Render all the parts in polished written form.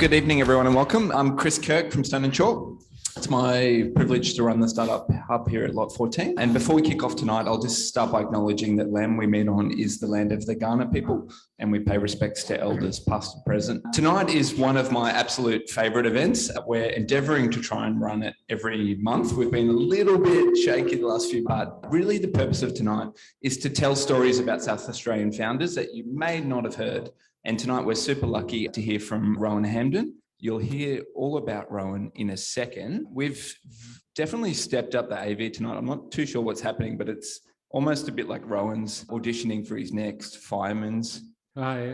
Good evening, everyone, and welcome. I'm Chris Kirk from Stone & Chalk. It's my privilege to run the Startup Hub here at Lot 14. And before we kick off tonight, I'll just start by acknowledging that land we meet on is the land of the Kaurna people, and we pay respects to elders past and present. Tonight is one of my absolute favourite events. We're endeavouring to try and run it every month. We've been a little bit shaky the last few, but really the purpose of tonight is to tell stories about South Australian founders that you may not have heard. And tonight we're super lucky to hear from Rohan Hamden. You'll hear all about Rohan in a second. We've definitely stepped up the AV tonight. I'm not too sure what's happening, but it's almost a bit like Rohan's auditioning for his next fireman's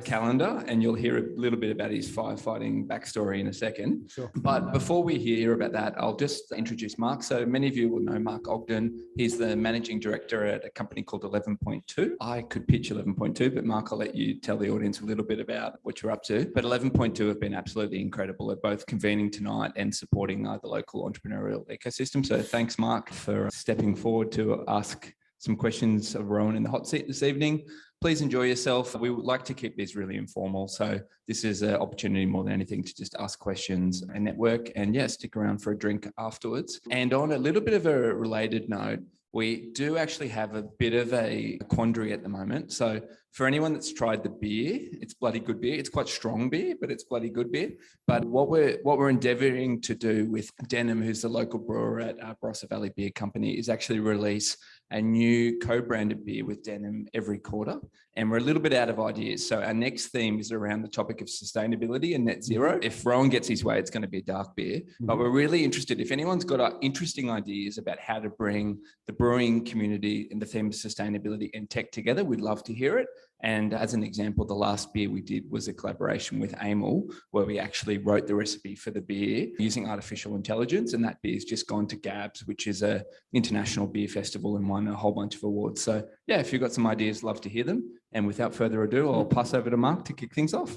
calendar, and you'll hear a little bit about his firefighting backstory in a second. Sure. But before we hear about that, I'll just introduce Mark. So many of you will know Mark Ogden. He's the managing director at a company called 11.2. I could pitch 11.2, but Mark, I'll let you tell the audience a little bit about what you're up to. But 11.2 have been absolutely incredible at both convening tonight and supporting the local entrepreneurial ecosystem. So thanks, Mark, for stepping forward to ask some questions of Rohan in the hot seat this evening. Please enjoy yourself. We would like to keep these really informal. So this is an opportunity more than anything to just ask questions and network, and stick around for a drink afterwards. And on a little bit of a related note, we do actually have a bit of a quandary at the moment. So for anyone that's tried the beer, it's bloody good beer. It's quite strong beer, but it's bloody good beer. But what we're endeavouring to do with Denim, who's the local brewer at Barossa Valley Beer Company, is actually release a new co-branded beer with Denim every quarter. And we're a little bit out of ideas. So our next theme is around the topic of sustainability and net zero. If Rohan gets his way, it's going to be a dark beer. But we're really interested, if anyone's got interesting ideas about how to bring the brewing community and the theme of sustainability and tech together, we'd love to hear it. And as an example, the last beer we did was a collaboration with Amel, where we actually wrote the recipe for the beer using artificial intelligence. And that beer's just gone to GABS, which is an international beer festival, and won a whole bunch of awards. So if you've got some ideas, love to hear them. And without further ado, I'll pass over to Mark to kick things off.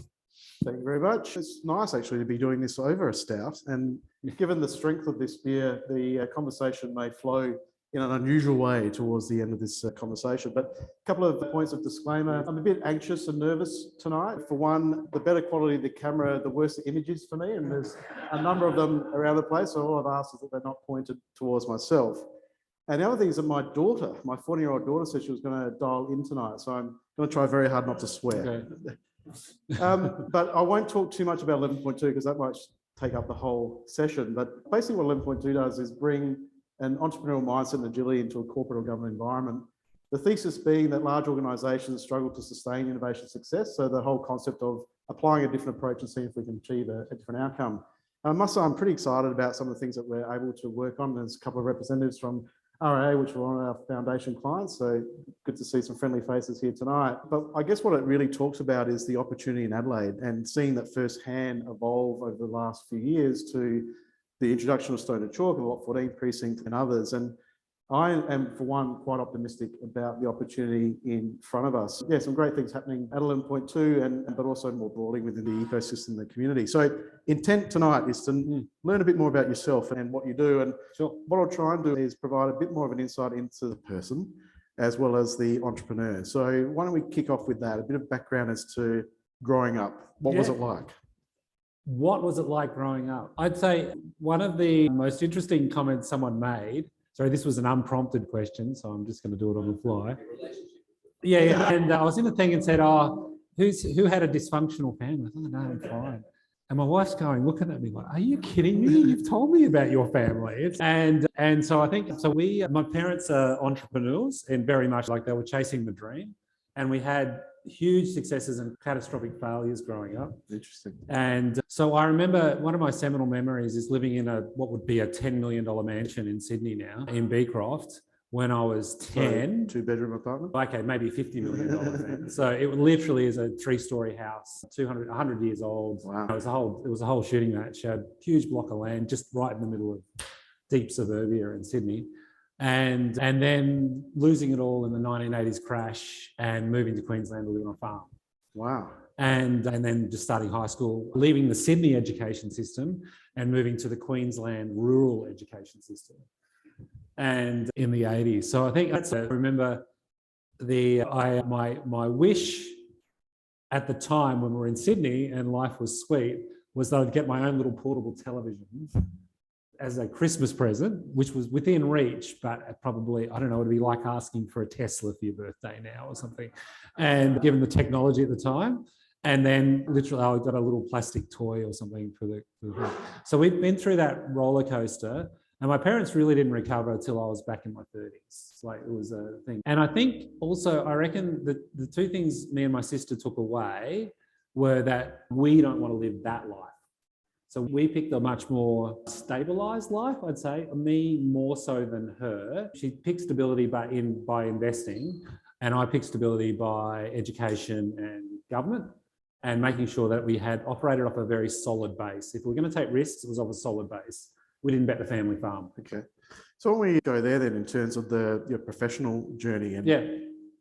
Thank you very much. It's nice actually to be doing this over a stout. And given the strength of this beer, the conversation may flow in an unusual way towards the end of this conversation. But a couple of points of disclaimer. I'm a bit anxious and nervous tonight. For one, the better quality of the camera, the worse the images for me. And there's a number of them around the place. So all I've asked is that they're not pointed towards myself. And the other thing is that my daughter, my 14-year-old daughter, said she was going to dial in tonight. So I'm going to try very hard not to swear. Okay. But I won't talk too much about 11.2 because that might take up the whole session. But basically what 11.2 does is bring an entrepreneurial mindset and agility into a corporate or government environment. The thesis being that large organisations struggle to sustain innovation success. So the whole concept of applying a different approach and seeing if we can achieve a different outcome. I must say I'm pretty excited about some of the things that we're able to work on. There's a couple of representatives from RAA, which are one of our foundation clients. So good to see some friendly faces here tonight. But I guess what it really talks about is the opportunity in Adelaide and seeing that firsthand evolve over the last few years to the introduction of Stone & Chalk and Lot 14 precinct and others. And I am, for one, quite optimistic about the opportunity in front of us. Some great things happening at 11.2, but also more broadly within the ecosystem and the community. So intent tonight is to learn a bit more about yourself and what you do. And what I'll try and do is provide a bit more of an insight into the person as well as the entrepreneur. So why don't we kick off with that, a bit of background as to growing up. What was it like? What was it like growing up? I'd say one of the most interesting comments someone made, sorry, this was an unprompted question, so I'm just going to do it on the fly. Yeah. And I was in the thing and said, who had a dysfunctional family? I thought, no, I'm fine. And my wife's looking at me like, are you kidding me? You've told me about your family. And so I think, my parents are entrepreneurs and very much like they were chasing the dream. And we had huge successes and catastrophic failures growing up. Interesting. And so I remember one of my seminal memories is living in what would be a $10 million mansion in Sydney now, in Beecroft, when I was 10. So 2-bedroom apartment? Okay, maybe $50 million. So it literally is a 3-story house, 100 years old. Wow. It was a whole shooting match. A huge block of land just right in the middle of deep suburbia in Sydney. And then losing it all in the 1980s crash and moving to Queensland to live on a farm. Wow. And then just starting high school, leaving the Sydney education system and moving to the Queensland rural education system. And in the 80s. So I think I remember my wish at the time when we were in Sydney and life was sweet was that I'd get my own little portable television as a Christmas present, which was within reach, but probably, I don't know, it'd be like asking for a Tesla for your birthday now or something. And given the technology at the time, and then literally I got a little plastic toy or something for the so we've been through that roller coaster, and my parents really didn't recover until I was back in my 30s. Like, it was a thing. And I think also, I reckon that the two things me and my sister took away were that we don't want to live that life. So we picked a much more stabilized life, I'd say, me more so than her. She picked stability by investing, and I picked stability by education and government, and making sure that we had operated off a very solid base. If we were going to take risks, it was off a solid base. We didn't bet the family farm. Okay. So when we go there then, in terms of your professional journey, and yeah.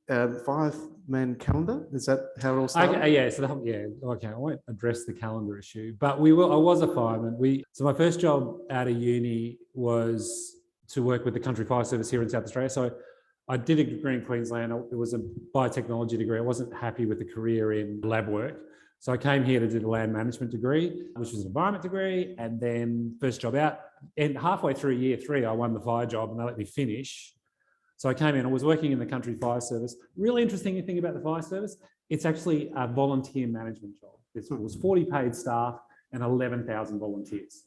5-man calendar, is that how it all started? Okay, yeah, okay, I won't address the calendar issue, but I was a fireman. So my first job out of uni was to work with the Country Fire Service here in South Australia. So I did a degree in Queensland. It was a biotechnology degree. I wasn't happy with the career in lab work. So I came here to do the land management degree, which was an environment degree. And then first job out, and halfway through year 3, I won the fire job and they let me finish. So I came in, I was working in the Country Fire Service. Really interesting thing about the fire service, it's actually a volunteer management job. It was 40 paid staff and 11,000 volunteers.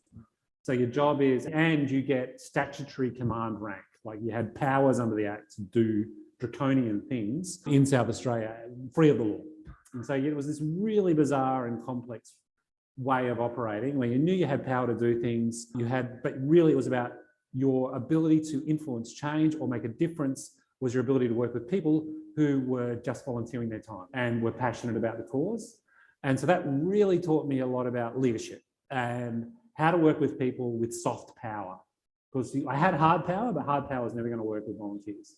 So your job is, and you get statutory command rank, like you had powers under the Act to do draconian things in South Australia, free of the law. And so it was this really bizarre and complex way of operating where you knew you had power to do things, but really it was about your ability to influence change or make a difference, was your ability to work with people who were just volunteering their time and were passionate about the cause. And so that really taught me a lot about leadership and how to work with people with soft power. Because I had hard power, but hard power is never going to work with volunteers.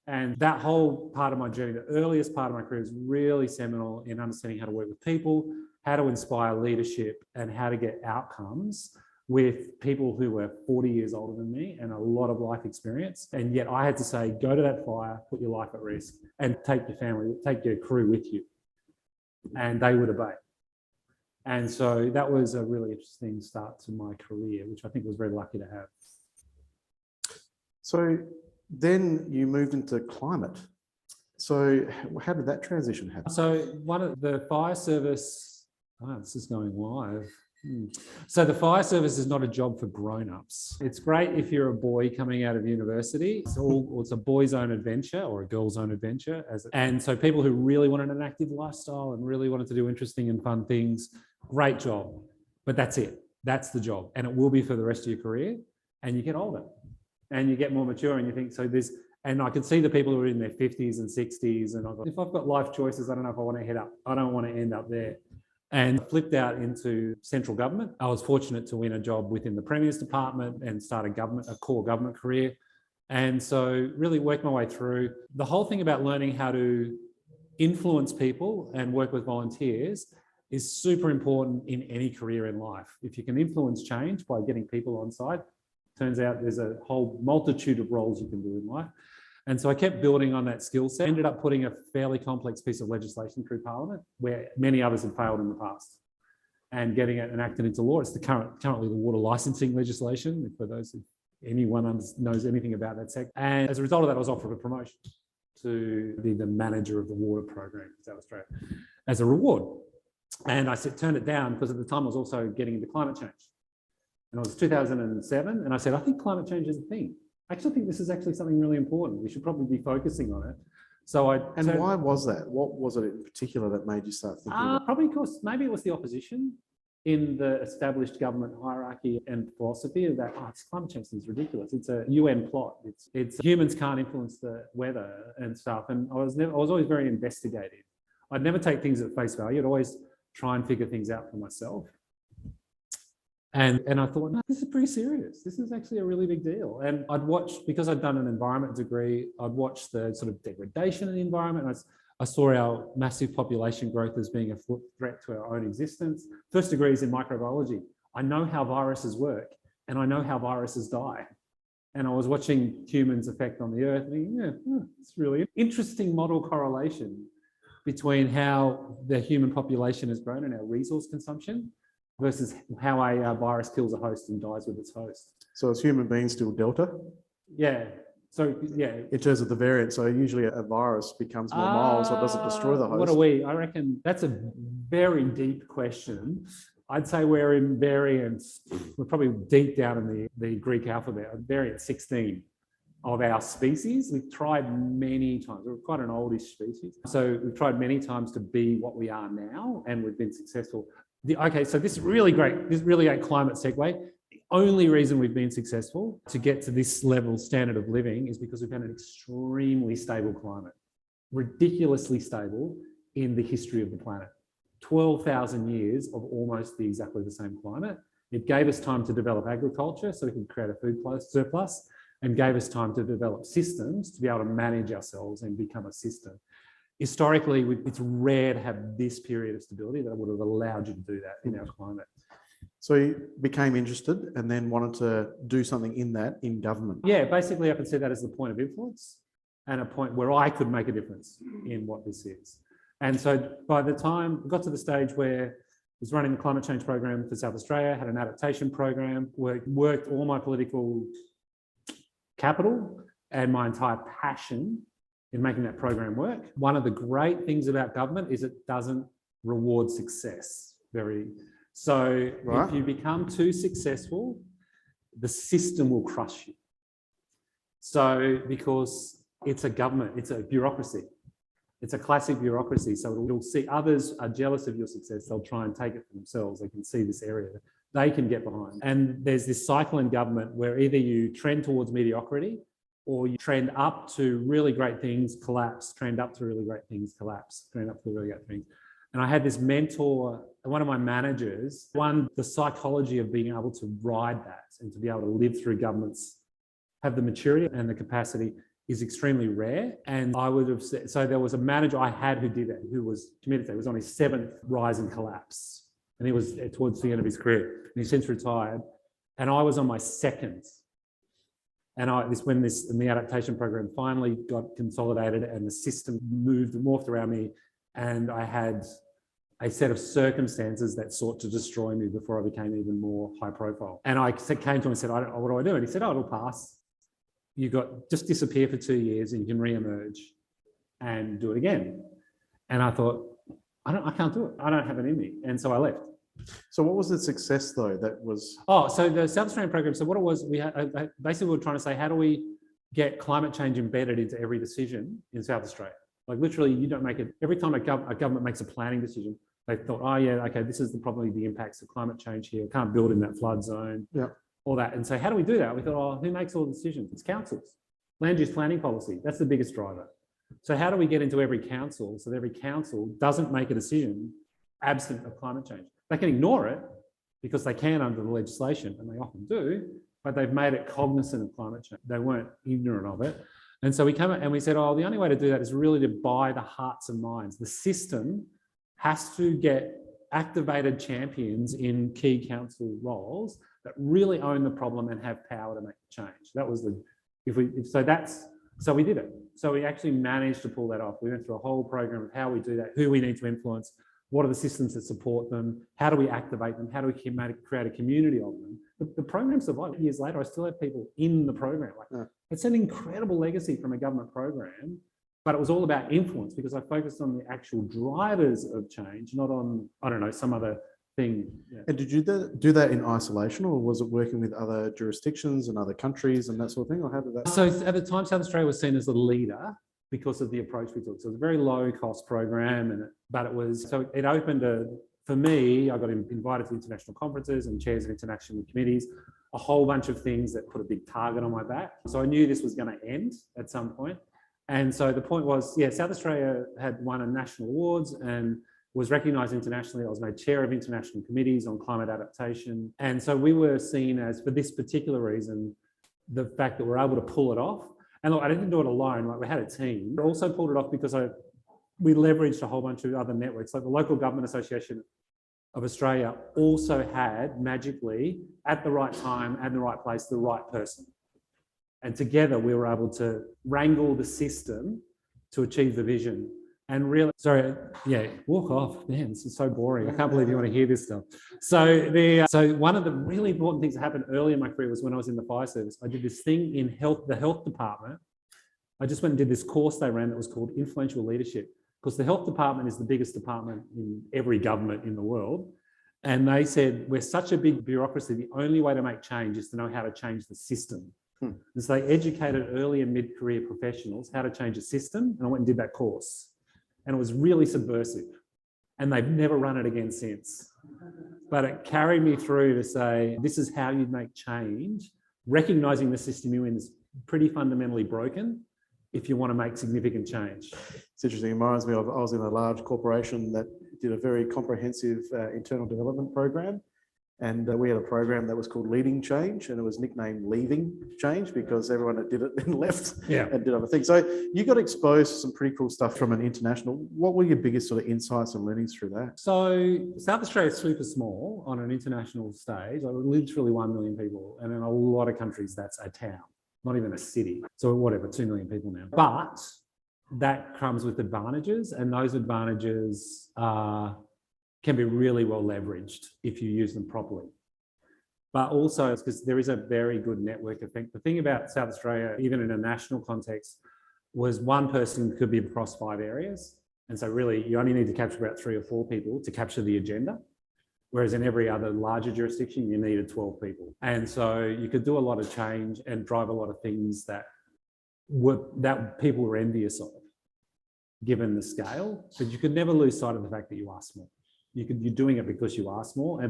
And that whole part of my journey, the earliest part of my career, is really seminal in understanding how to work with people, how to inspire leadership, and how to get outcomes with people who were 40 years older than me and a lot of life experience. And yet I had to say, go to that fire, put your life at risk, and take your family, take your crew with you. And they would obey. And so that was a really interesting start to my career, which I think I was very lucky to have. So then you moved into climate. So how did that transition happen? So one of the fire service, this is going live. So the fire service is not a job for grown-ups. It's great if you're a boy coming out of university. It's a boy's own adventure or a girl's own adventure. And so people who really wanted an active lifestyle and really wanted to do interesting and fun things, great job. But that's it. That's the job. And it will be for the rest of your career. And you get older and you get more mature and you think, and I could see the people who are in their 50s and 60s. And I thought, if I've got life choices, I don't know if I want to head up. I don't want to end up there. And flipped out into central government. I was fortunate to win a job within the Premier's department and start a core government career. And so really worked my way through. The whole thing about learning how to influence people and work with volunteers is super important in any career in life. If you can influence change by getting people on side, turns out there's a whole multitude of roles you can do in life. And so I kept building on that skill set, ended up putting a fairly complex piece of legislation through Parliament where many others had failed in the past and getting it enacted into law. It's currently the water licensing legislation, for those, if anyone knows anything about that sector. And as a result of that, I was offered a promotion to be the manager of the water program in South Australia as a reward. And I turned it down because at the time I was also getting into climate change. And it was 2007. And I said, I think climate change is a thing. I actually think this is actually something really important. We should probably be focusing on it. So why was that? What was it in particular that made you start thinking about it? Probably because maybe it was the opposition in the established government hierarchy and philosophy of that, climate change is ridiculous. It's a UN plot. It's humans can't influence the weather and stuff. And I was always very investigative. I'd never take things at face value. I'd always try and figure things out for myself. And I thought, no, this is pretty serious. This is actually a really big deal. And I'd watch, because I'd done an environment degree, I'd watch the sort of degradation of the environment. I saw our massive population growth as being a threat to our own existence. First degree is in microbiology. I know how viruses work and I know how viruses die. And I was watching humans' effect on the earth thinking, it's really interesting model correlation between how the human population has grown and our resource consumption versus how a virus kills a host and dies with its host. So is human beings still Delta Yeah. So, yeah. in terms of the variant? So usually a virus becomes more mild, so it doesn't destroy the host. What are we? I reckon that's a very deep question. I'd say we're in variants, we're probably deep down in the Greek alphabet, variant 16 of our species. We've tried many times. We're quite an oldish species. So we've tried many times to be what we are now, and we've been successful. Okay, so this is really great climate segue. The only reason we've been successful to get to this level standard of living is because we've had an extremely stable climate, ridiculously stable in the history of the planet. 12,000 years of almost exactly the same climate. It gave us time to develop agriculture so we could create a food surplus, and gave us time to develop systems to be able to manage ourselves and become a system. Historically, it's rare to have this period of stability that would have allowed you to do that in our climate. So you became interested and then wanted to do something in government. Yeah, basically I could see that as the point of influence and a point where I could make a difference in what this is. And so by the time we got to the stage where I was running the climate change program for South Australia, had an adaptation program, worked all my political capital and my entire passion in making that program work. One of the great things about government is it doesn't reward success. So right. If you become too successful, the system will crush you. So because it's a government, it's a bureaucracy. It's a classic bureaucracy. So it'll see others are jealous of your success. They'll try and take it for themselves. They can see this area they can get behind. And there's this cycle in government where either you trend towards mediocrity or you trend up to really great things, collapse, trend up to really great things, collapse, trend up to really great things. And I had this mentor, one of my managers, the psychology of being able to ride that and to be able to live through governments, have the maturity and the capacity is extremely rare. And I would have said, so there was a manager I had who did it, who was committed to it. It was on his 7th rise and collapse. And he was towards the end of his career. And he's since retired. And I was on my 2nd. And when the adaptation program finally got consolidated and the system morphed around me, and I had a set of circumstances that sought to destroy me before I became even more high profile. And I came to him and said, what do I do? And he said, it'll pass. Just disappear for 2 years and you can re-emerge and do it again. And I thought, I can't do it. I don't have it in me. And so I left. So what was the success though that was? So the South Australian program, so what it was, basically we were trying to say, how do we get climate change embedded into every decision in South Australia? Like literally you don't make it, every time a government makes a planning decision, they thought, oh yeah, okay, this is probably the impacts of climate change here. Can't build in that flood zone. Yeah. All that. And so how do we do that? We thought, who makes all the decisions? It's councils. Land use planning policy, that's the biggest driver. So how do we get into every council so that every council doesn't make a decision absent of climate change? They can ignore it because they can under the legislation, and they often do, but they've made it cognizant of climate change. They weren't ignorant of it. And so we came up and we said, the only way to do that is really to buy the hearts and minds. The system has to get activated champions in key council roles that really own the problem and have power to make the change. That was so we did it. So we actually managed to pull that off. We went through a whole program of how we do that, who we need to influence, what are the systems that support them, how do we activate them, how do we create a community of them. The program survived. Years later, I still have people in the program. It's an incredible legacy from a government program, but it was all about influence because I focused on the actual drivers of change, not on, some other thing. Yeah. And did you do that in isolation, or was it working with other jurisdictions and other countries and that sort of thing? Or how did that? So at the time, South Australia was seen as the leader because of the approach we took. So it was a very low cost program, but it opened for me, I got invited to international conferences and chairs of international committees, a whole bunch of things that put a big target on my back. So I knew this was going to end at some point. And so the point was, South Australia had won a national awards and was recognised internationally. I was made chair of international committees on climate adaptation. And so we were seen as, for this particular reason, the fact that we're able to pull it off. And look, I didn't do it alone, we had a team. We also pulled it off because we leveraged a whole bunch of other networks. Like the Local Government Association of Australia also had, magically, at the right time and the right place, the right person. And together we were able to wrangle the system to achieve the vision. And really, sorry, yeah, walk off. Man, this is so boring. I can't believe you want to hear this stuff. So one of the really important things that happened early in my career was when I was in the fire service. I did this thing in the health department. I just went and did this course they ran that was called Influential Leadership, because the health department is the biggest department in every government in the world. And they said, we're such a big bureaucracy, the only way to make change is to know how to change the system. And so they educated early and mid-career professionals how to change a system. And I went and did that course. And it was really subversive. And they've never run it again since. But it carried me through to say, this is how you make change, recognizing the system you're in is pretty fundamentally broken if you want to make significant change. It's interesting. It reminds me of, I was in a large corporation that did a very comprehensive internal development program. And we had a program that was called Leading Change, and it was nicknamed Leaving Change because everyone that did it then left and did other things. So you got exposed to some pretty cool stuff from an international. What were your biggest sort of insights and learnings through that? So South Australia is super small on an international stage, like literally 1 million people. And in a lot of countries, that's a town, not even a city. So whatever, 2 million people now. But that comes with advantages, and those advantages can be really well leveraged if you use them properly. But also it's because there is a very good network effect. The thing about South Australia, even in a national context, was one person could be across 5 areas. And so really you only need to capture about 3 or 4 people to capture the agenda. Whereas in every other larger jurisdiction, you needed 12 people. And so you could do a lot of change and drive a lot of things that people were envious of, given the scale, but you could never lose sight of the fact that you are small. You're doing it because you are small,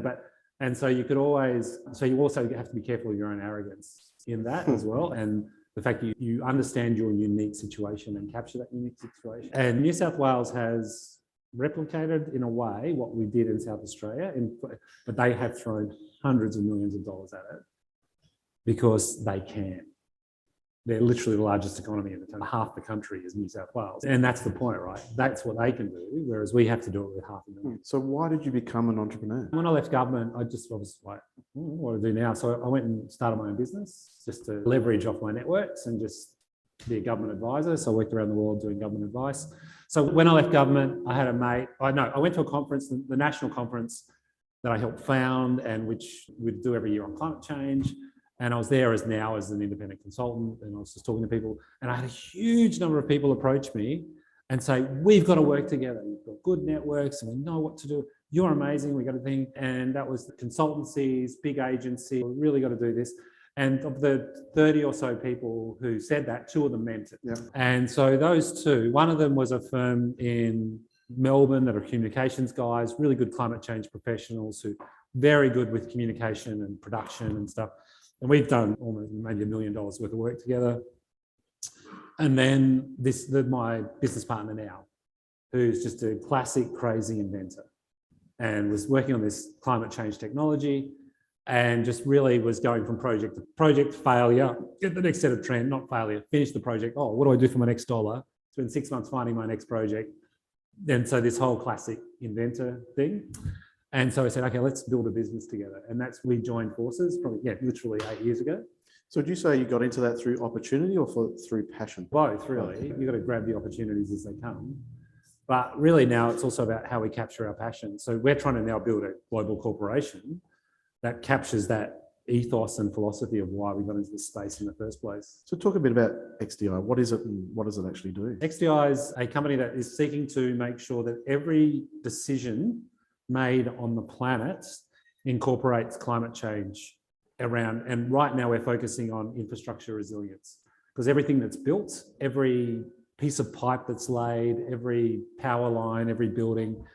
and so you could always. So you also have to be careful of your own arrogance in that as well, and the fact that you understand your unique situation and capture that unique situation. And New South Wales has replicated in a way what we did in South Australia, but they have thrown hundreds of millions of dollars at it because they can. They're literally the largest economy in the country. Half the country is New South Wales. And that's the point, right? That's what they can do, whereas we have to do it with 500,000. So why did you become an entrepreneur? When I left government, I was like, what do I do now? So I went and started my own business just to leverage off my networks and just be a government advisor. So I worked around the world doing government advice. So when I left government, I had a mate. I went to a conference, the national conference that I helped found and which we'd do every year on climate change. And I was there as an independent consultant, and I was just talking to people, and I had a huge number of people approach me and say, we've got to work together. You've got good networks and we know what to do. You're amazing. We got to think. And that was the consultancies, big agency. We really got to do this. And of the 30 or so people who said that, 2 of them meant it. Yeah. And so those 2, one of them was a firm in Melbourne that are communications guys, really good climate change professionals who very good with communication and production and stuff. And we've done almost maybe $1 million worth of work together. And then my business partner now, who's just a classic crazy inventor and was working on this climate change technology and just really was going from project to project, failure, get the next set of trend, not failure, finish the project. Oh, what do I do for my next dollar? Spend 6 months finding my next project. And so this whole classic inventor thing. And so I said, okay, let's build a business together. And we joined forces probably, literally 8 years ago. So would you say you got into that through opportunity or through passion? Both, really. You've got to grab the opportunities as they come. But really now it's also about how we capture our passion. So we're trying to now build a global corporation that captures that ethos and philosophy of why we got into this space in the first place. So talk a bit about XDI. What is it and what does it actually do? XDI is a company that is seeking to make sure that every decision made on the planet incorporates climate change around. And right now we're focusing on infrastructure resilience because everything that's built, every piece of pipe that's laid, every power line, every building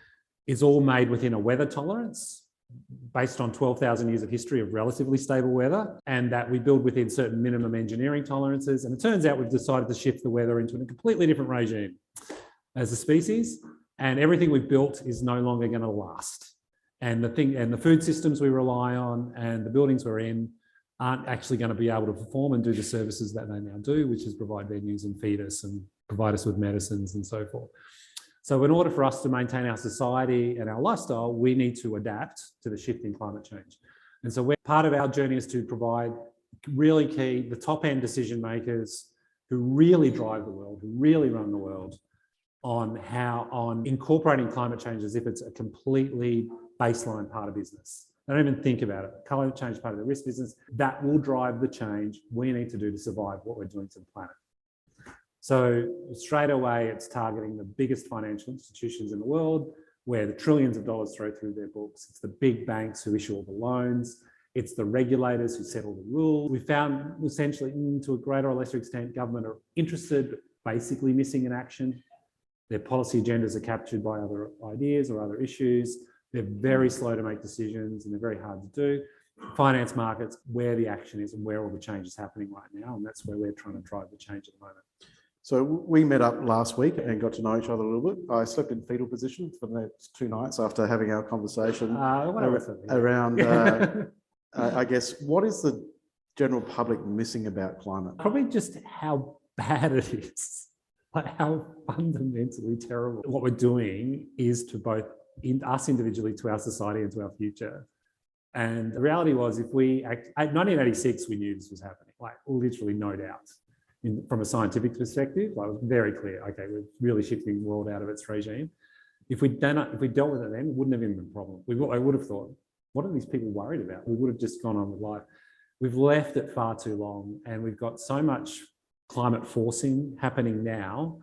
is all made within a weather tolerance based on 12,000 years of history of relatively stable weather, and that we build within certain minimum engineering tolerances. And it turns out we've decided to shift the weather into a completely different regime as a species. And everything we've built is no longer going to last. And the food systems we rely on and the buildings we're in aren't actually going to be able to perform and do the services that they now do, which is provide venues and feed us and provide us with medicines and so forth. So in order for us to maintain our society and our lifestyle, we need to adapt to the shift in climate change. And so part of our journey is to provide really the top end decision makers who really drive the world, who really run the world, on incorporating climate change as if it's a completely baseline part of business. They don't even think about it. Climate change part of the risk business, that will drive the change we need to do to survive what we're doing to the planet. So straight away, it's targeting the biggest financial institutions in the world, where the trillions of dollars throw through their books. It's the big banks who issue all the loans. It's the regulators who set all the rules. We found essentially, to a greater or lesser extent, government are interested, but basically missing in action. Their policy agendas are captured by other ideas or other issues. They're very slow to make decisions and they're very hard to do. Finance markets, where the action is and where all the change is happening right now. And that's where we're trying to drive the change at the moment. So we met up last week and got to know each other a little bit. I slept in fetal position for the next 2 nights after having our conversation around, I guess, what is the general public missing about climate? Probably just how bad it is, like how fundamentally terrible. What we're doing is to both us individually, to our society and to our future. And the reality was, if we act, at 1986, we knew this was happening, like literally no doubt. From a scientific perspective, like it was very clear, okay, we're really shifting the world out of its regime. If we dealt with it then, it wouldn't have even been a problem. I would have thought, what are these people worried about? We would have just gone on with life. We've left it far too long, and we've got so much climate forcing happening now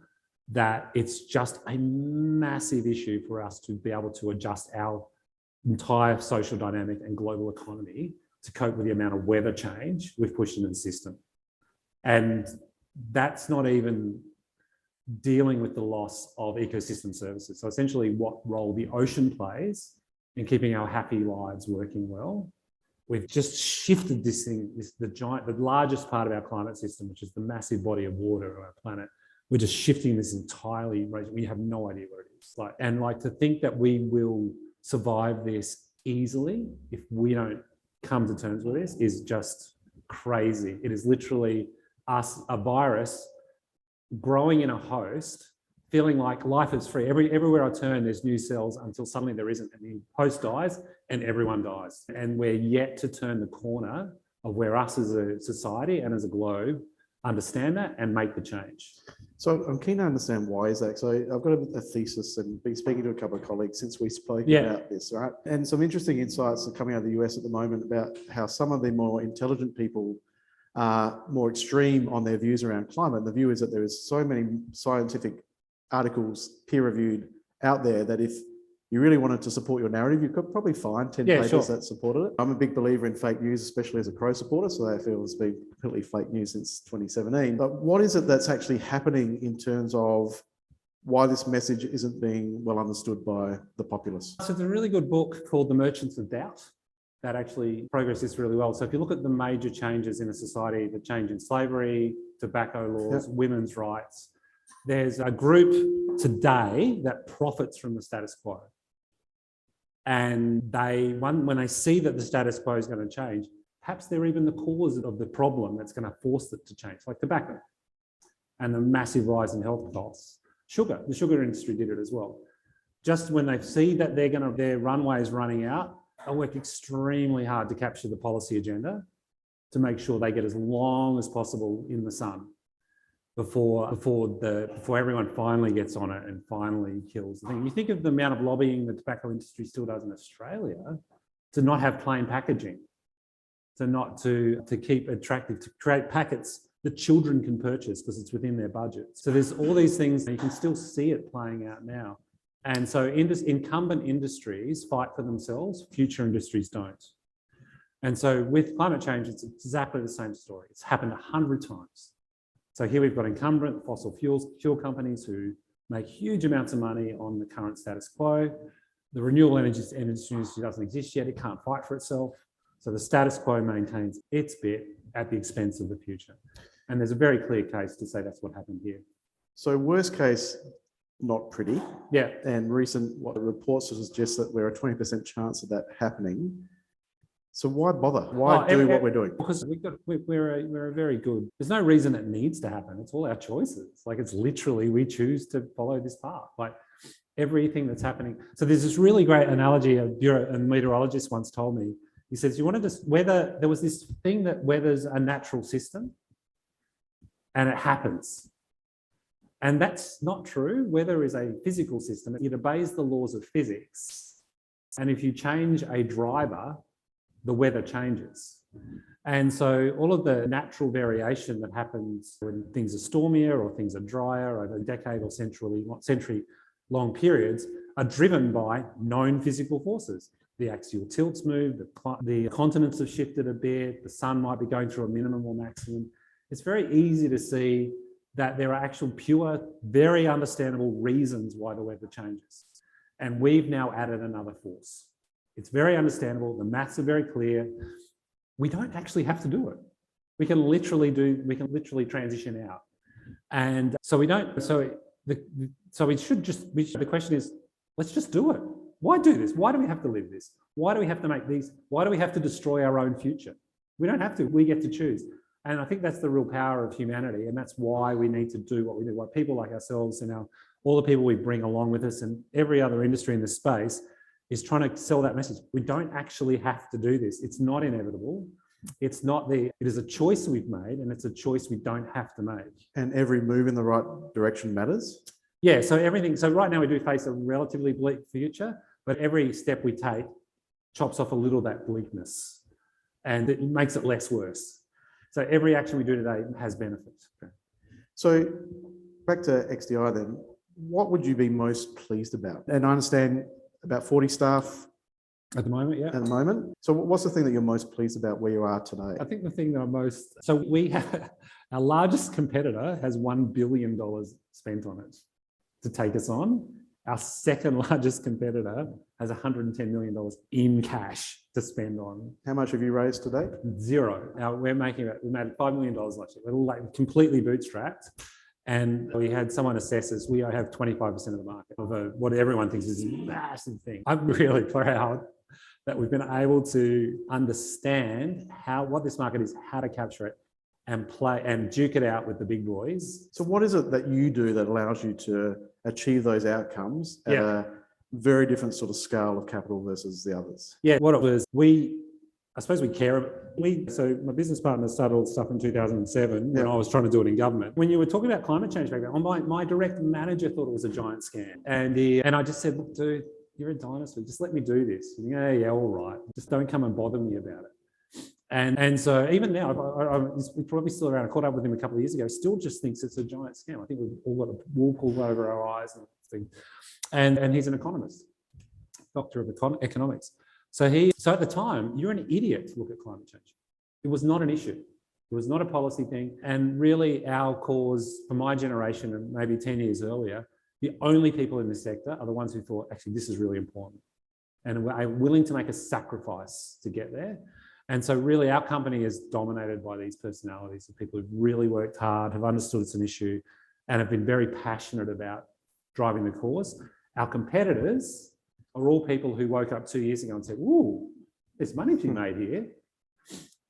that it's just a massive issue for us to be able to adjust our entire social dynamic and global economy to cope with the amount of weather change we've pushed into the system. And that's not even dealing with the loss of ecosystem services. So essentially what role the ocean plays in keeping our happy lives working well. We've just shifted this thing, the largest part of our climate system, which is the massive body of water of our planet. We're just shifting this entirely. We have no idea what it is. And to think that we will survive this easily if we don't come to terms with this is just crazy. It is literally us, a virus, growing in a host, feeling like life is free. Everywhere I turn, there's new cells until suddenly there isn't. And the host dies and everyone dies. And we're yet to turn the corner of where us as a society and as a globe understand that and make the change. So I'm keen to understand why is that. So I've got a thesis and been speaking to a couple of colleagues since we spoke about this, right? And some interesting insights are coming out of the US at the moment about how some of the more intelligent people are more extreme on their views around climate. And the view is that there is so many scientific articles, peer-reviewed, out there that if you really wanted to support your narrative, you could probably find 10 papers that supported it. I'm a big believer in fake news, especially as a Crow supporter, so I feel it's been completely fake news since 2017. But what is it that's actually happening in terms of why this message isn't being well understood by the populace? So there's a really good book called The Merchants of Doubt that actually progresses this really well. So if you look at the major changes in a society, the change in slavery, tobacco laws, women's rights, there's a group today that profits from the status quo. And when they see that the status quo is going to change, perhaps they're even the cause of the problem that's going to force it to change, like tobacco and the massive rise in health costs. Sugar, the sugar industry did it as well. Just when they see that their runway is running out, they'll work extremely hard to capture the policy agenda to make sure they get as long as possible in the sun before everyone finally gets on it and finally kills the thing. You think of the amount of lobbying the tobacco industry still does in Australia to not have plain packaging, to keep attractive, to create packets that children can purchase because it's within their budget. So there's all these things, and you can still see it playing out now. And so incumbent industries fight for themselves, future industries don't. And so with climate change, it's exactly the same story. It's happened 100 times. So here we've got incumbent fossil fuel companies who make huge amounts of money on the current status quo. The renewable energy industry doesn't exist yet. It can't fight for itself. So the status quo maintains its bit at the expense of the future. And there's a very clear case to say that's what happened here. So worst case, not pretty. Yeah. And recent reports suggest that we're a 20% chance of that happening. So why bother? Why do what we're doing? Because we're a very good. There's no reason it needs to happen. It's all our choices. Like it's literally we choose to follow this path. Like everything that's happening. So there's this really great analogy a meteorologist once told me. He says, you want to just weather. There was this thing that weather's a natural system, and it happens. And that's not true. Weather is a physical system. It obeys the laws of physics. And if you change a driver, the weather changes. And so all of the natural variation that happens when things are stormier or things are drier over decade or century-long periods are driven by known physical forces. The axial tilts move, the continents have shifted a bit, the sun might be going through a minimum or maximum. It's very easy to see that there are actual pure, very understandable reasons why the weather changes. And we've now added another force. It's very understandable, the maths are very clear. We don't actually have to do it. We can literally transition out. And so we don't, the question is, let's just do it. Why do this? Why do we have to live this? Why do we have to make these? Why do we have to destroy our own future? We don't have to, we get to choose. And I think that's the real power of humanity. And that's why we need to do what we do. Why people like ourselves and all the people we bring along with us and every other industry in this space is trying to sell that message. We don't actually have to do this. It's not inevitable. It is a choice we've made, and it's a choice we don't have to make. And every move in the right direction matters? Yeah, so right now we do face a relatively bleak future, but every step we take chops off a little of that bleakness and it makes it less worse. So every action we do today has benefits. So back to XDI then, what would you be most pleased about? And I understand about 40 staff at the moment, yeah. At the moment. So what's the thing that you're most pleased about where you are today? I think the thing that our largest competitor has $1 billion spent on it to take us on. Our second largest competitor has $110 million in cash to spend on. How much have you raised today? Zero. Now we made $5 million last year. We're completely bootstrapped. And we had someone assess us. We have 25% of the market of what everyone thinks is a massive thing. I'm really proud that we've been able to understand what this market is, how to capture it, and play and duke it out with the big boys. So what is it that you do that allows you to achieve those outcomes at a very different sort of scale of capital versus the others? Yeah, what it was, I suppose we care. So my business partner started all this stuff in 2007 when I was trying to do it in government. When you were talking about climate change back then, my direct manager thought it was a giant scam. And I just said, look, dude, you're a dinosaur. Just let me do this. Yeah, all right. Just don't come and bother me about it. And so even now, he's probably still around. I caught up with him a couple of years ago. Still just thinks it's a giant scam. I think we've all got a wool pulled over our eyes and things. And he's an economist, doctor of economics. So at the time, you're an idiot to look at climate change. It was not an issue. It was not a policy thing. And really our cause for my generation and maybe 10 years earlier, the only people in this sector are the ones who thought, actually, this is really important. And we're willing to make a sacrifice to get there. And so really our company is dominated by these personalities of people who've really worked hard, have understood it's an issue, and have been very passionate about driving the cause. Our competitors are all people who woke up 2 years ago and said, ooh, there's money to be made here.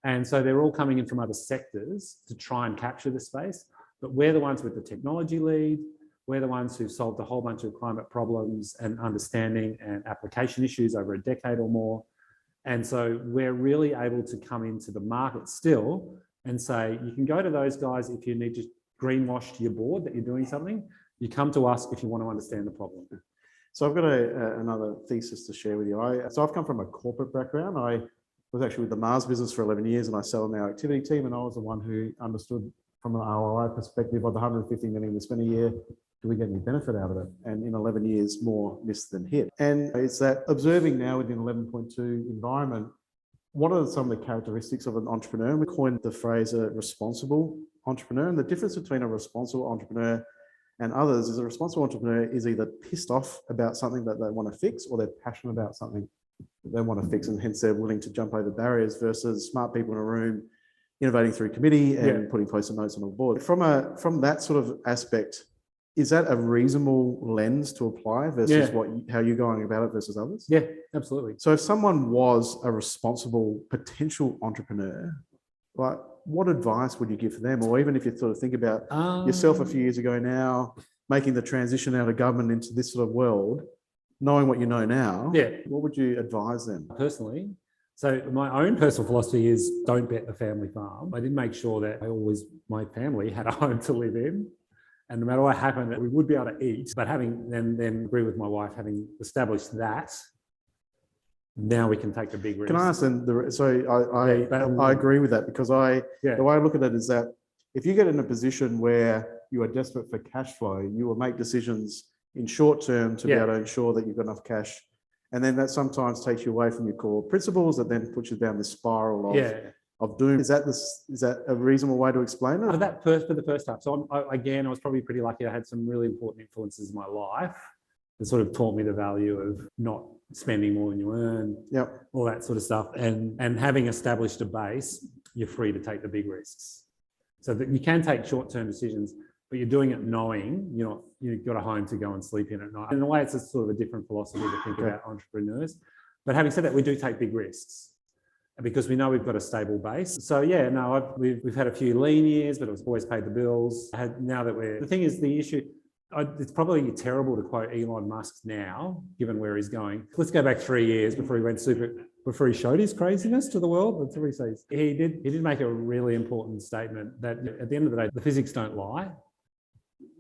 And so they're all coming in from other sectors to try and capture the space. But we're the ones with the technology lead. We're the ones who've solved a whole bunch of climate problems and understanding and application issues over a decade or more. And so we're really able to come into the market still and say, you can go to those guys if you need to greenwash to your board that you're doing something. You come to us if you want to understand the problem. So I've got another thesis to share with you. So I've come from a corporate background. I was actually with the Mars business for 11 years and I sat on our activity team, and I was the one who understood from an ROI perspective of the 150 million we spend a year, do we get any benefit out of it? And in 11 years, more missed than hit. And it's that observing now within 11.2 environment, what are some of the characteristics of an entrepreneur? We coined the phrase a responsible entrepreneur. And the difference between a responsible entrepreneur and others is a responsible entrepreneur is either pissed off about something that they want to fix, or they're passionate about something that they want to fix, and hence they're willing to jump over barriers, versus smart people in a room innovating through committee and putting post-it notes on a board. From that sort of aspect, is that a reasonable lens to apply versus how you're going about it versus others? Yeah, absolutely. So if someone was a responsible potential entrepreneur, like, what advice would you give for them? Or even if you sort of think about yourself a few years ago now, making the transition out of government into this sort of world, knowing what you know now, what would you advise them? Personally, so my own personal philosophy is don't bet the family farm. I did make sure that my family had a home to live in. And no matter what happened, we would be able to eat. But having then agree with my wife, having established that, now we can take the big risk. Can I ask then, I agree with that, because the way I look at it is that if you get in a position where you are desperate for cash flow, you will make decisions in short term to be able to ensure that you've got enough cash. And then that sometimes takes you away from your core principles, that then puts you down this spiral of doom. Is that a reasonable way to explain it? For the first time. So I was probably pretty lucky. I had some really important influences in my life that sort of taught me the value of not spending more than you earn, all that sort of stuff. And having established a base, you're free to take the big risks. So that you can take short-term decisions, but you're doing it knowing you've got a home to go and sleep in at night. In a way, it's a sort of a different philosophy to think about entrepreneurs. But having said that, we do take big risks because we know we've got a stable base. So we've had a few lean years, but it's always paid the bills. The thing is, the issue, it's probably terrible to quote Elon Musk now, given where he's going. Let's go back 3 years before he showed his craziness to the world. That's what he says. He did make a really important statement that at the end of the day, the physics don't lie.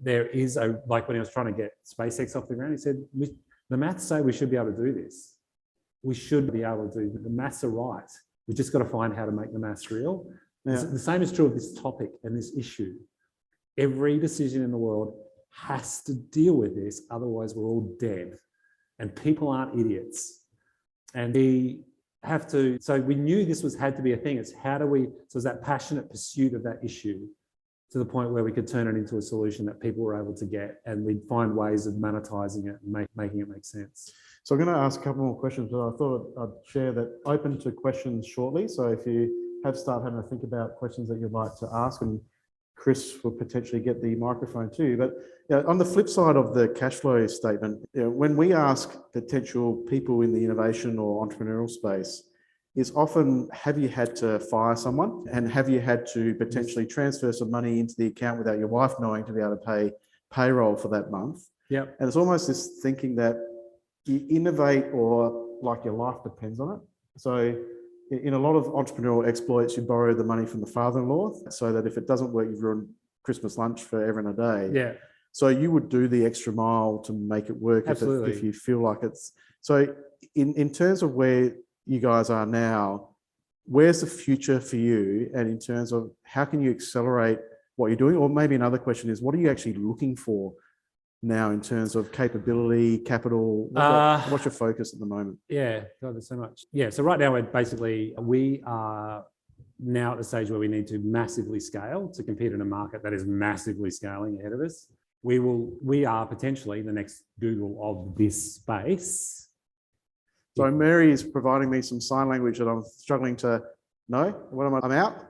There is like when he was trying to get SpaceX off the ground, he said, the maths say we should be able to do this. We should be able to do it. The maths are right. We've just got to find how to make the maths real. Yeah. The same is true of this topic and this issue. Every decision in the world has to deal with this, otherwise we're all dead. And people aren't idiots. And so we knew this had to be a thing. It's so it's that passionate pursuit of that issue to the point where we could turn it into a solution that people were able to get, and we'd find ways of monetizing it and making it make sense. So I'm going to ask a couple more questions, but I thought I'd share that open to questions shortly. So if you start having to think about questions that you'd like to ask, and Chris will potentially get the microphone too. But on the flip side of the cash flow statement, when we ask potential people in the innovation or entrepreneurial space, is often, have you had to fire someone, and have you had to potentially transfer some money into the account without your wife knowing to be able to pay payroll for that month? And it's almost this thinking that you innovate or like your life depends on it. So in a lot of entrepreneurial exploits, you borrow the money from the father-in-law so that if it doesn't work, you've ruined Christmas lunch for everyone a day. So you would do the extra mile to make it work if you feel like it's... So in terms of where you guys are now, where's the future for you? And in terms of how can you accelerate what you're doing? Or maybe another question is, what are you actually looking for now in terms of capability, capital? What's your focus at the moment? God, there's so much. So right now we are now at the stage where we need to massively scale to compete in a market that is massively scaling ahead of us. We are potentially the next Google of this space. So Mary is providing me some sign language that I'm struggling to know. I'm out?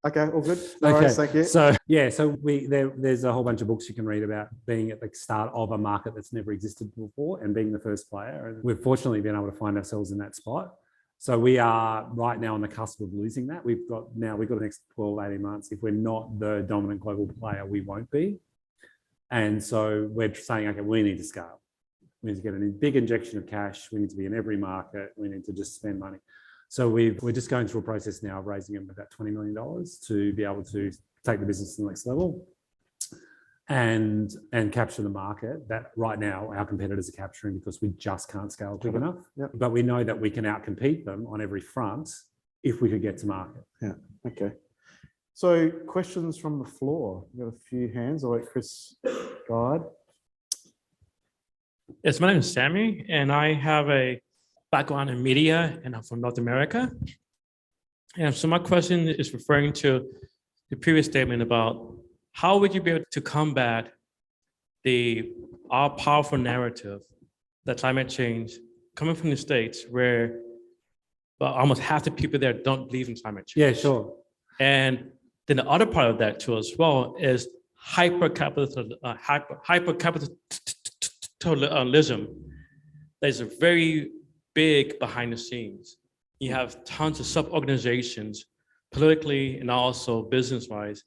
Okay, all good. No worries, thank you. So there's a whole bunch of books you can read about being at the start of a market that's never existed before and being the first player. And we've fortunately been able to find ourselves in that spot. So we are right now on the cusp of losing that. We've got the next 12, 18 months. If we're not the dominant global player, we won't be. And so we're saying, okay, we need to scale. We need to get a big injection of cash. We need to be in every market. We need to just spend money. So we're just going through a process now of raising about $20 million to be able to take the business to the next level and capture the market that right now our competitors are capturing because we just can't scale quick enough. But we know that we can outcompete them on every front if we could get to market. Okay. So questions from the floor. We've got a few hands. I'll let Chris guide. Yes, my name is Sammy, and I have a background in media, and I'm from North America. And so my question is referring to the previous statement about how would you be able to combat our powerful narrative that climate change coming from the States, where almost half the people there don't believe in climate change. And then the other part of that too as well is hyper-capitalism. There's a very big behind the scenes. You have tons of sub-organizations, politically and also business-wise,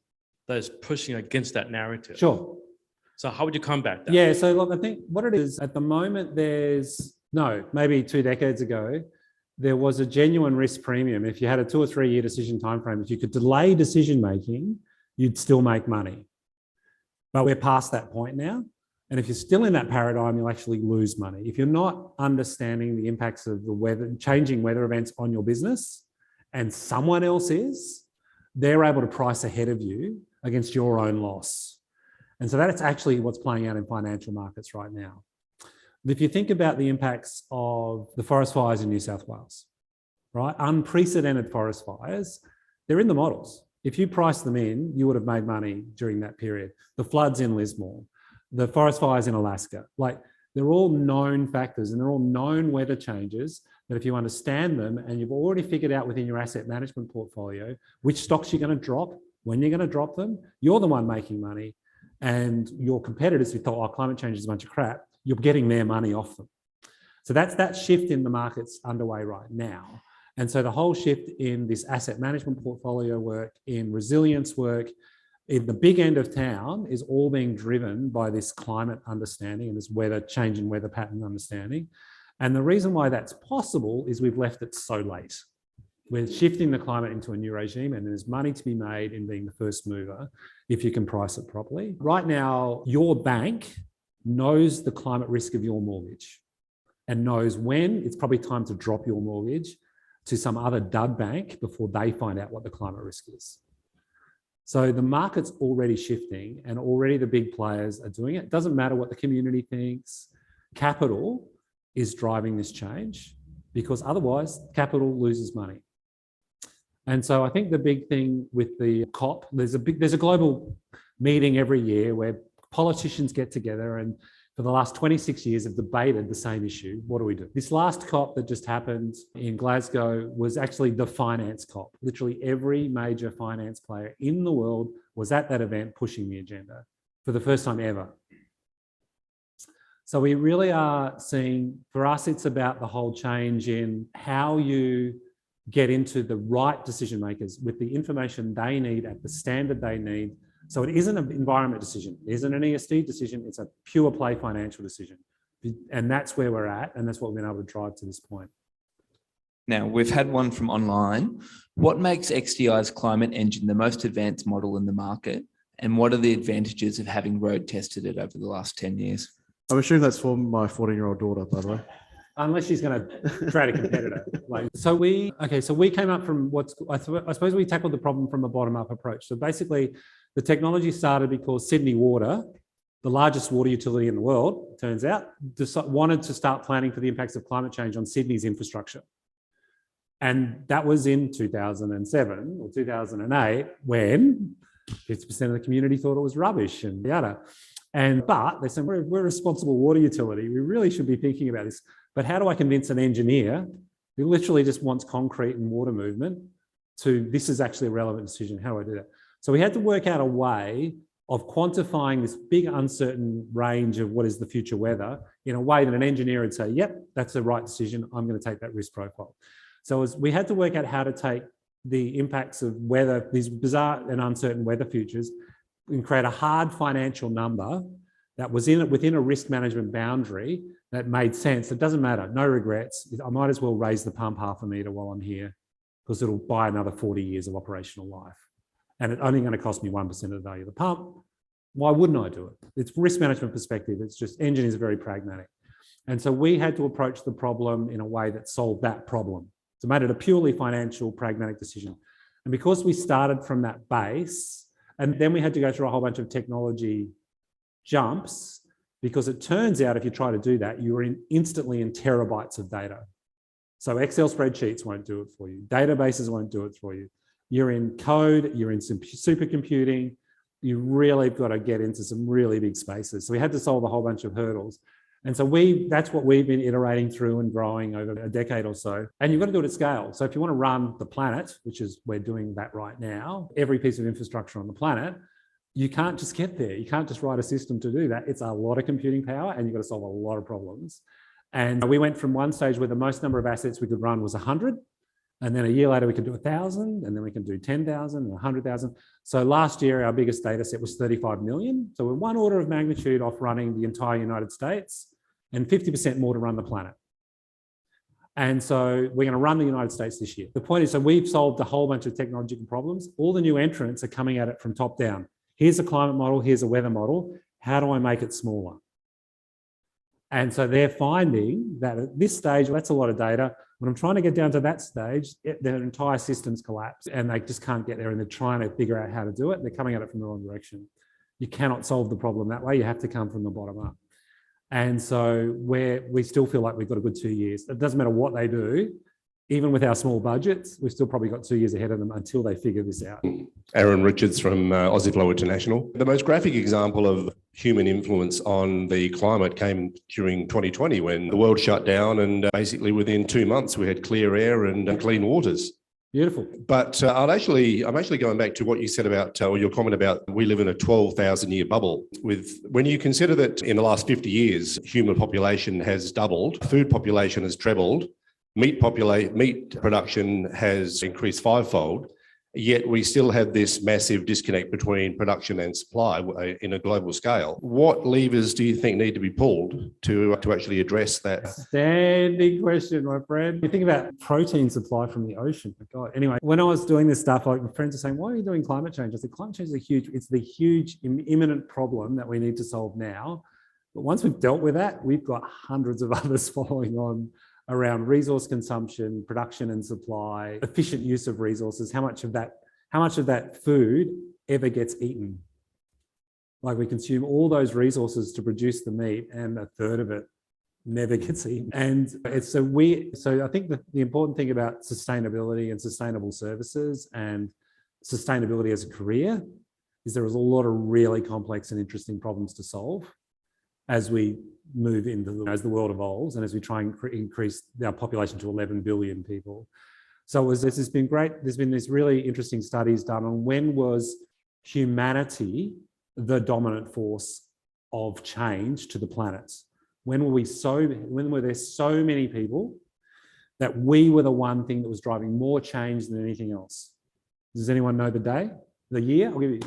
that is pushing against that narrative. So how would you combat that? So look, I think what it is at the moment, maybe 2 decades ago, there was a genuine risk premium. If you had a 2 or 3 year decision timeframe, if you could delay decision making, you'd still make money. But we're past that point now. And if you're still in that paradigm, you'll actually lose money. If you're not understanding the impacts of the weather, changing weather events on your business, and someone else is, they're able to price ahead of you against your own loss. And so that's actually what's playing out in financial markets right now. If you think about the impacts of the forest fires in New South Wales, right? Unprecedented forest fires, they're in the models. If you price them in, you would have made money during that period. The floods in Lismore, the forest fires in Alaska, like they're all known factors and they're all known weather changes that if you understand them and you've already figured out within your asset management portfolio which stocks you're going to drop, when you're going to drop them, you're the one making money, and your competitors who thought, oh, climate change is a bunch of crap, you're getting their money off them. So that's that shift in the markets underway right now. And so the whole shift in this asset management portfolio work, in resilience work, in the big end of town is all being driven by this climate understanding and this weather, change in weather pattern understanding. And the reason why that's possible is we've left it so late. We're shifting the climate into a new regime, and there's money to be made in being the first mover if you can price it properly. Right now, your bank knows the climate risk of your mortgage and knows when it's probably time to drop your mortgage to some other dud bank before they find out what the climate risk is. So the market's already shifting and already the big players are doing it. It doesn't matter what the community thinks. Capital is driving this change because otherwise capital loses money. And so I think the big thing with the COP, there's a global meeting every year where politicians get together and for the last 26 years have debated the same issue. What do we do? This last COP that just happened in Glasgow was actually the finance COP. Literally every major finance player in the world was at that event pushing the agenda for the first time ever. So we really are seeing, for us, it's about the whole change in how you get into the right decision makers with the information they need at the standard they need. So it isn't an environment decision, it isn't an ESG decision, it's a pure play financial decision. And that's where we're at, and that's what we've been able to drive to this point. Now, we've had one from online. What makes XDI's climate engine the most advanced model in the market? And what are the advantages of having road tested it over the last 10 years? I'm assuming that's for my 14-year-old daughter, by the way. Unless she's going to trade a competitor. So we came up from I suppose we tackled the problem from a bottom-up approach. So basically, the technology started because Sydney Water, the largest water utility in the world, it turns out, wanted to start planning for the impacts of climate change on Sydney's infrastructure. And that was in 2007 or 2008 when 50% of the community thought it was rubbish and yada. But they said, we're a responsible water utility. We really should be thinking about this. But how do I convince an engineer who literally just wants concrete and water movement to this is actually a relevant decision? How do I do that? So we had to work out a way of quantifying this big uncertain range of what is the future weather in a way that an engineer would say, yep, that's the right decision. I'm going to take that risk profile. So we had to work out how to take the impacts of weather, these bizarre and uncertain weather futures, and create a hard financial number that was within a risk management boundary that made sense. It doesn't matter, no regrets. I might as well raise the pump 0.5 metre while I'm here because it'll buy another 40 years of operational life. And it's only going to cost me 1% of the value of the pump. Why wouldn't I do it? It's risk management perspective. It's just engineers are very pragmatic. And so we had to approach the problem in a way that solved that problem. So made it a purely financial, pragmatic decision. And because we started from that base, and then we had to go through a whole bunch of technology jumps, because it turns out if you try to do that, you're instantly in terabytes of data. So Excel spreadsheets won't do it for you. Databases won't do it for you. You're in code, you're in some supercomputing. You really got to get into some really big spaces. So we had to solve a whole bunch of hurdles. And so that's what we've been iterating through and growing over a decade or so. And you've got to do it at scale. So if you want to run the planet, which is we're doing that right now, every piece of infrastructure on the planet, you can't just get there. You can't just write a system to do that. It's a lot of computing power and you've got to solve a lot of problems. And we went from one stage where the most number of assets we could run was 100. And then a year later, we could do 1,000, and then we can do 10,000 and 100,000. So last year, our biggest data set was 35 million. So we're one order of magnitude off running the entire United States and 50% more to run the planet. And so we're going to run the United States this year. The point is, so we've solved a whole bunch of technological problems. All the new entrants are coming at it from top down. here's a climate model, here's a weather model. How do I make it smaller? And so they're finding that at this stage, that's a lot of data. When I'm trying to get down to that stage, their entire systems collapse and they just can't get there, and they're trying to figure out how to do it. They're coming at it from the wrong direction. You cannot solve the problem that way. You have to come from the bottom up. And so we still feel like we've got a good 2 years. It doesn't matter what they do. Even with our small budgets, we've still probably got 2 years ahead of them until they figure this out. Aaron Richards from Aussie International. The most graphic example of human influence on the climate came during 2020 when the world shut down, and basically within 2 months we had clear air and clean waters. Beautiful. But I'm actually going back to what you said about, or your comment about, we live in a 12,000 year bubble. When you consider that in the last 50 years, human population has doubled, food population has trebled, meat production has increased fivefold, yet we still have this massive disconnect between production and supply in a global scale. What levers do you think need to be pulled to actually address that? Standing question, my friend. You think about protein supply from the ocean. God. Anyway, when I was doing this stuff, like my friends are saying, why are you doing climate change? I said, climate change is it's the huge imminent problem that we need to solve now. But once we've dealt with that, we've got hundreds of others following on around resource consumption, production and supply, efficient use of resources, how much of that food ever gets eaten. Like we consume all those resources to produce the meat and a third of it never gets eaten. And so I think the important thing about sustainability and sustainable services and sustainability as a career is there is a lot of really complex and interesting problems to solve as we move as the world evolves and as we try and increase our population to 11 billion people. So this has been great. There's been these really interesting studies done on when was humanity the dominant force of change to the planet? When were there so many people that we were the one thing that was driving more change than anything else? Does anyone know the day, the year? I'll give you.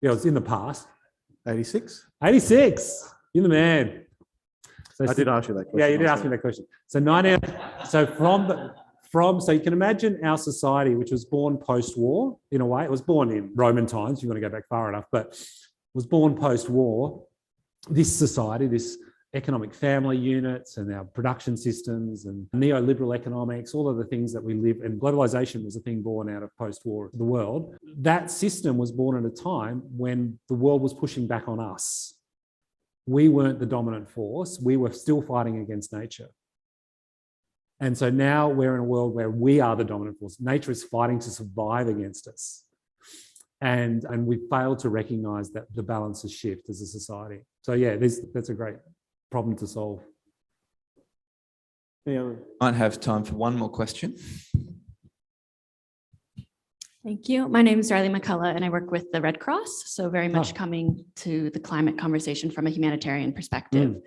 Yeah, it's in the past. 86? 86. You're the man. So I did ask you that question. Yeah, you did ask me that question. So so you can imagine our society, which was born post-war in a way. It was born in Roman times, you want to go back far enough, but was born post-war. This society, this economic family units and our production systems and neoliberal economics, all of the things that we live, and globalization was a thing born out of post-war the world. That system was born at a time when the world was pushing back on us. We weren't the dominant force. We were still fighting against nature. And so now we're in a world where we are the dominant force. Nature is fighting to survive against us. And we failed to recognize that the balances shift as a society. So yeah, that's a great problem to solve. Yeah. Might have time for one more question. Thank you. My name is Riley McCullough and I work with the Red Cross. So very much coming to the climate conversation from a humanitarian perspective.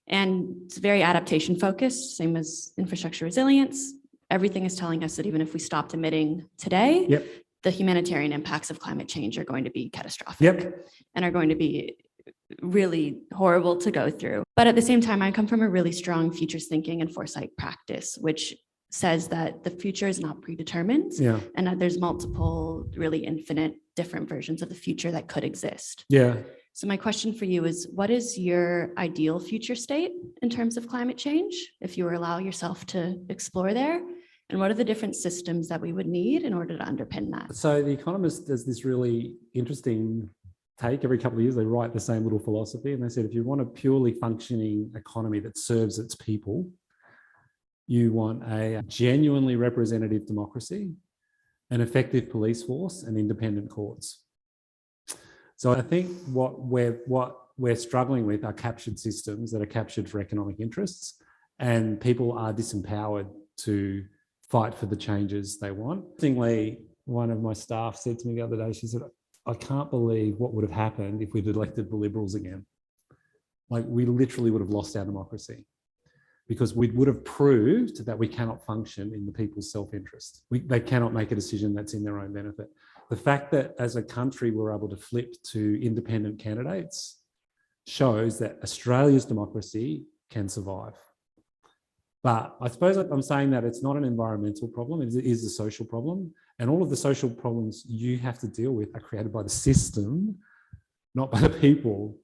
And it's very adaptation focused, same as infrastructure resilience. Everything is telling us that even if we stopped emitting today, the humanitarian impacts of climate change are going to be catastrophic and are going to be really horrible to go through. But at the same time, I come from a really strong futures thinking and foresight practice, which says that the future is not predetermined and that there's multiple, really infinite different versions of the future that could exist. So my question for you is, what is your ideal future state in terms of climate change, if you were allow yourself to explore there? And what are the different systems that we would need in order to underpin that? So The Economist does this really interesting take. Every couple of years, they write the same little philosophy. And they said, if you want a purely functioning economy that serves its people, you want a genuinely representative democracy, an effective police force, and independent courts. So I think what we're struggling with are captured systems that are captured for economic interests, and people are disempowered to fight for the changes they want. Interestingly, one of my staff said to me the other day, she said, I can't believe what would have happened if we'd elected the Liberals again. Like, we literally would have lost our democracy because we would have proved that we cannot function in the people's self-interest. They cannot make a decision that's in their own benefit. The fact that as a country we're able to flip to independent candidates shows that Australia's democracy can survive. But I suppose I'm saying that it's not an environmental problem, it is a social problem. And all of the social problems you have to deal with are created by the system, not by the people.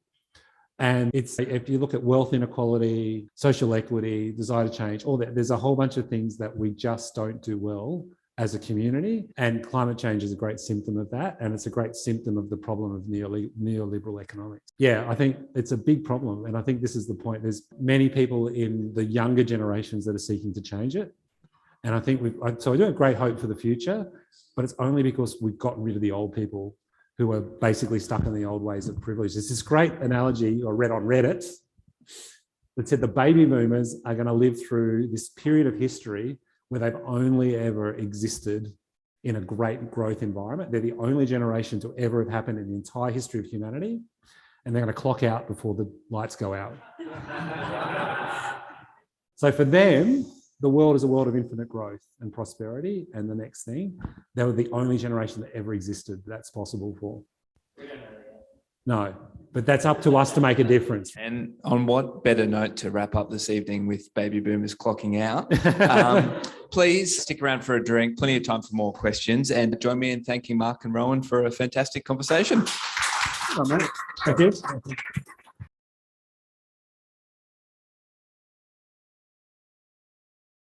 And it's, if you look at wealth inequality, social equity, desire to change, all that, there's a whole bunch of things that we just don't do well as a community. And climate change is a great symptom of that. And it's a great symptom of the problem of neoliberal economics. Yeah, I think it's a big problem. And I think this is the point. There's many people in the younger generations that are seeking to change it. And I think so I do have great hope for the future, but it's only because we've gotten rid of the old people who are basically stuck in the old ways of privilege. There's this great analogy I read on Reddit that said the baby boomers are going to live through this period of history where they've only ever existed in a great growth environment. They're the only generation to ever have happened in the entire history of humanity, and they're going to clock out before the lights go out. So for them, the world is a world of infinite growth and prosperity. And the next thing, they were the only generation that ever existed that's possible for. No, but that's up to us to make a difference. And on what better note to wrap up this evening with baby boomers clocking out? Please stick around for a drink, plenty of time for more questions, and join me in thanking Mark and Rohan for a fantastic conversation. Oh, mate. Thank you.